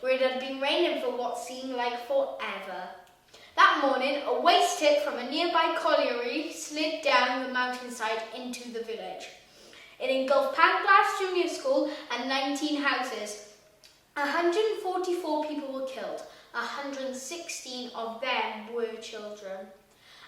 where it had been raining for what seemed like forever. That morning, a waste tip from a nearby colliery slid down the mountainside into the village. It engulfed Panglass Junior School and 19 houses. 144 people were killed. 116 of them were children.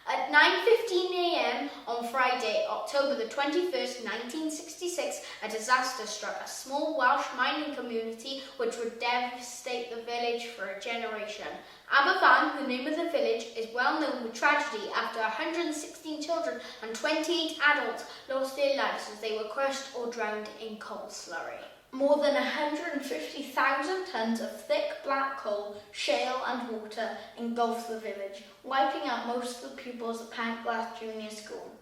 At 9:15 a.m. on Friday, October the 21st, 1966, a disaster struck a small Welsh mining community which would devastate the village for a generation. Aberfan, the name of the village, is well known with tragedy after 116 children and 28 adults lost their lives as they were crushed or drowned in coal slurry. More than 150,000 tons of thick black coal, shale and water engulfed the village, wiping out most of the pupils at Panglass Junior School.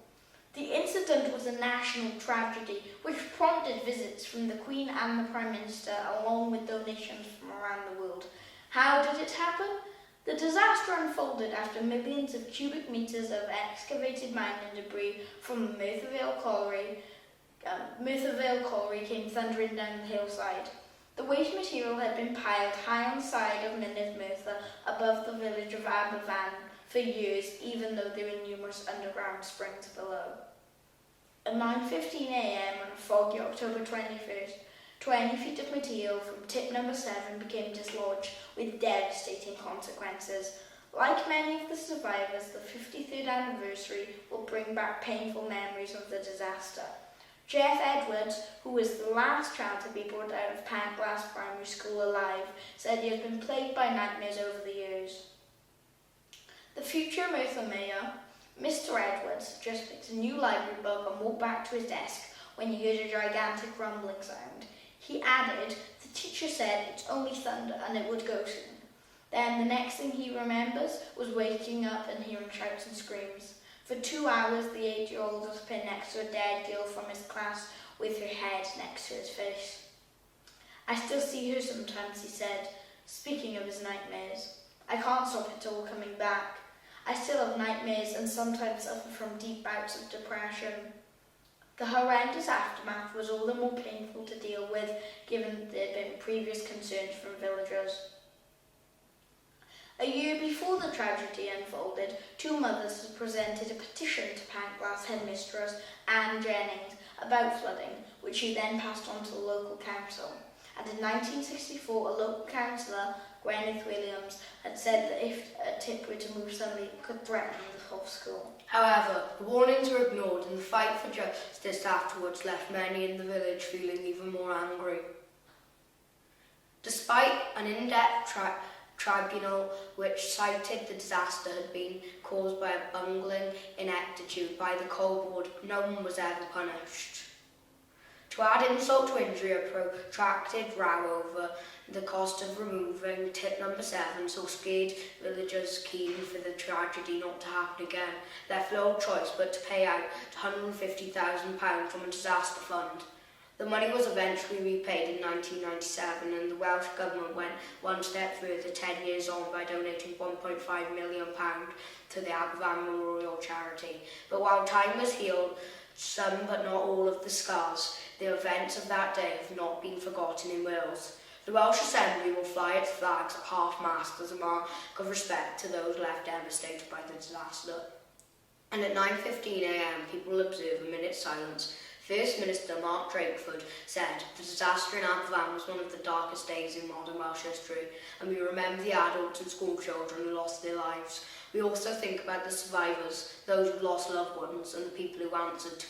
The incident was a national tragedy which prompted visits from the Queen and the Prime Minister along with donations from around the world. How did it happen? The disaster unfolded after millions of cubic meters of excavated mining debris from the Merthyr Colliery came thundering down the hillside. The waste material had been piled high on the side of Mynydd Merthyr above the village of Aberfan for years, even though there were numerous underground springs below. At 9:15 a.m. on a foggy October 21st, 20 feet of material from tip number 7 became dislodged with devastating consequences. Like many of the survivors, the 53rd anniversary will bring back painful memories of the disaster. Jeff Edwards, who was the last child to be brought out of Panglass Primary School alive, said he has been plagued by nightmares over the years. The future Merthyr Mayor, Mr. Edwards, just picked a new library book and walked back to his desk when he heard a gigantic rumbling sound. He added, "The teacher said it's only thunder and it would go soon." Then the next thing he remembers was waking up and hearing shouts and screams. For 2 hours, the 8-year-old was pinned next to a dead girl from his class with her head next to his face. "I still see her sometimes," he said, speaking of his nightmares. "I can't stop it all coming back. I still have nightmares and sometimes suffer from deep bouts of depression." The horrendous aftermath was all the more painful to deal with, given there had been previous concerns from villagers. A year before the tragedy unfolded, 2 mothers had presented a petition to Panglass headmistress Anne Jennings about flooding, which she then passed on to the local council. And in 1964, a local councillor, Gwyneth Williams, had said that if a tip were to move suddenly, it could threaten the whole school. However, the warnings were ignored and the fight for justice afterwards left many in the village feeling even more angry. Despite an in-depth tribunal which cited the disaster had been caused by a bungling ineptitude by the coal board, no one was ever punished. To add insult to injury, a protracted row over the cost of removing tip number 7 saw scared villagers keen for the tragedy not to happen again left no choice but to pay out £150,000 from a disaster fund. The money was eventually repaid in 1997 and the Welsh Government went one step further 10 years on by donating £1.5 million to the Aberfan Memorial Charity. But while time has healed some but not all of the scars, the events of that day have not been forgotten in Wales. The Welsh Assembly will fly its flags at half-mast as a mark of respect to those left devastated by the disaster. And at 9:15 a.m, people will observe a minute's silence. First Minister Mark Drakeford said, "The disaster in Aberfan was one of the darkest days in modern Welsh history, and we remember the adults and school children who lost their lives. We also think about the survivors, those who lost loved ones, and the people who answered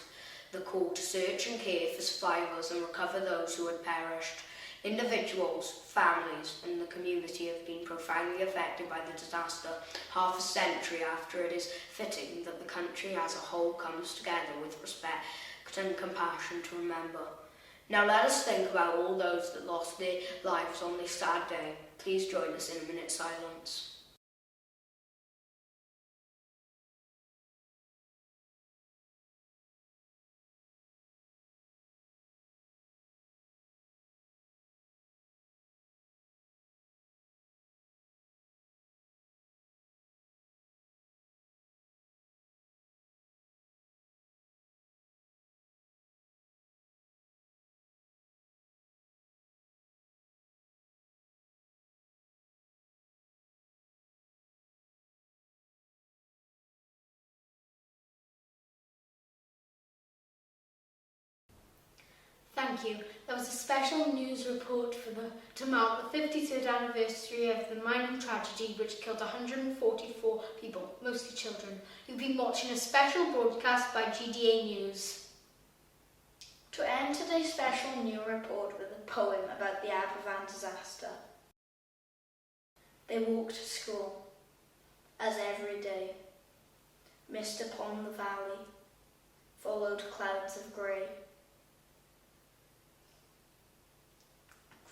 the call to search and care for survivors and recover those who had perished. Individuals, families, and the community have been profoundly affected by the disaster, half a century after. It is fitting that the country as a whole comes together with respect and compassion to remember." Now let us think about all those that lost their lives on this sad day. Please join us in a minute's silence. Thank you. That was a special news report to mark the 53rd anniversary of the mining tragedy which killed 144 people, mostly children. You've been watching a special broadcast by GDA News. To end today's special news report with a poem about the Aberfan disaster. They walked to school, as every day. Mist upon the valley, followed clouds of grey.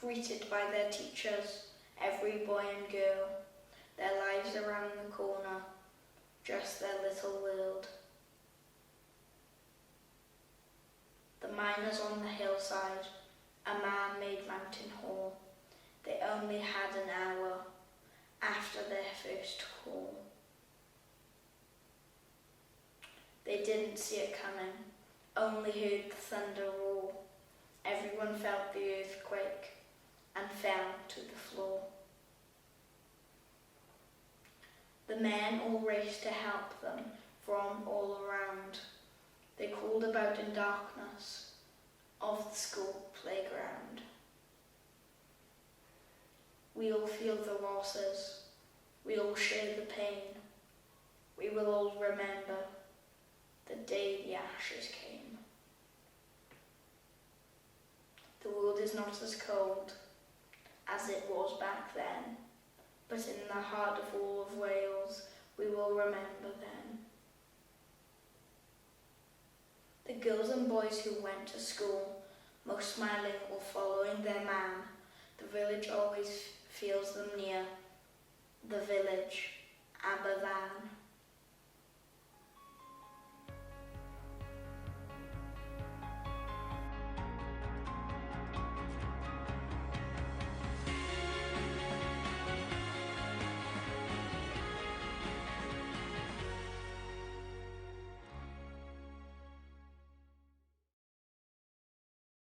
Greeted by their teachers, every boy and girl, their lives around the corner, just their little world. The miners on the hillside, a man-made mountain hall, they only had an hour after their first call. They didn't see it coming, only heard the thunder roar. Everyone felt the earthquake and fell to the floor. The men all raced to help them from all around. They called about in darkness of the school playground. We all feel the losses, we all share the pain. We will all remember the day the ashes came. The world is not as cold as it was back then, but in the heart of all of Wales, we will remember them. The girls and boys who went to school, most smiling or following their man, the village always feels them near, the village, Aberfan.